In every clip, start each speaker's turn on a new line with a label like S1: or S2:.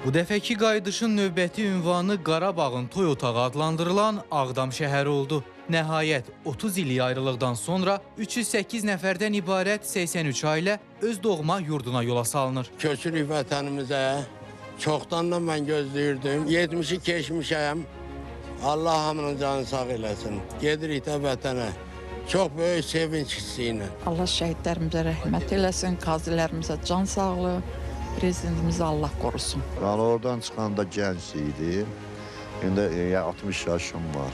S1: Bu dəfəki qayıdışın növbəti ünvanı Qarabağın toy otağı adlandırılan Ağdam şəhəri oldu. Nəhayət 30 illik ayrılıqdan sonra 308 nəfərdən ibarət 83 ailə öz doğma yurduna yola salınır.
S2: Köçürük vətənimizə. Çoxdan da mən gözləyirdim. 70'i keçmişəm. Allah hamının canını sağ eləsin. Gedirik də vətənə. Çox böyük sevinç hissi ilə.
S3: Allah şəhidlərimizə rəhmət eləsin, qazilərimizə can sağlığı, prezidentimizi Allah qorusun.
S4: Ben oradan çıxanda gənc idim. İndi 60 yaşım var.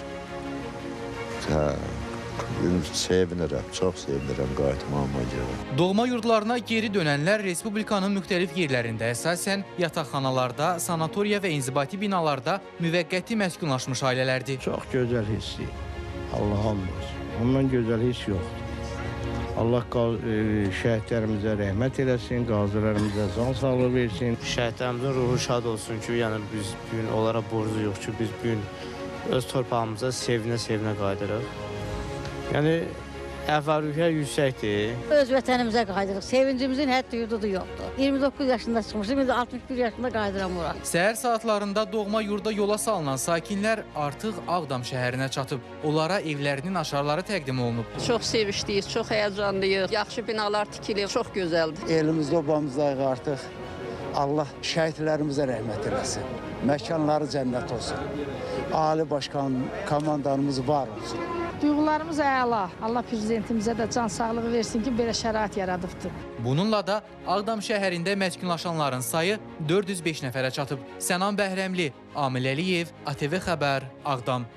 S4: Sevinirəm, çox sevinirəm qayıtmağıma görə.
S1: Doğma yurdlarına geri dönənlər Respublikanın müxtəlif yerlərində əsasən yataqxanalarda, sanatoriya və inzibati binalarda müvəqqəti məskunlaşmış ailələrdir.
S5: Çox gözəl hissi. Allah hamd olsun. Ondan gözəl hiss yoxdur. Allah şəhidlərimizə rəhmət eləsin, qazilərimizə can sağlığı versin.
S6: Şəhidlərimizin ruhu şad olsun ki, yəni biz bu gün onlara borcu yox ki, biz bu gün öz torpağımıza sevinə-sevinə qayıdırıq. Yəni təvərrüklər yüksəkdir.
S7: Öz vətənimizə qayıdırıq. Sevincimizin həddi hüdudu yoxdur. 29 yaşında çıxmışdım, indi 61 yaşında qayıdıram ora.
S1: Səhər saatlarında doğma yurda yola salınan sakinlər artıq Ağdam şəhərinə çatıb. Onlara evlərinin aşarları təqdim olunub.
S8: Çox sevinçliyiz, çox həyəcanlıyıq. Yaxşı binalar tikilir, çox gözəldir.
S9: Elimiz obamızdayıq artıq. Allah şəhidlərimizə rəhmət eləsin. Məkanları cənnət olsun. Ali başkan komandanımız var olsun.
S10: Duyğularımız əla. Allah prezidentimizə də can sağlığı versin ki, belə şərait yaradıbdır.
S1: Bununla da Ağdam şəhərində məskunlaşanların sayı 405 nəfərə çatıb. Sənan Bəhrəmli, Amil Əliyev, ATV Xəbər, Ağdam.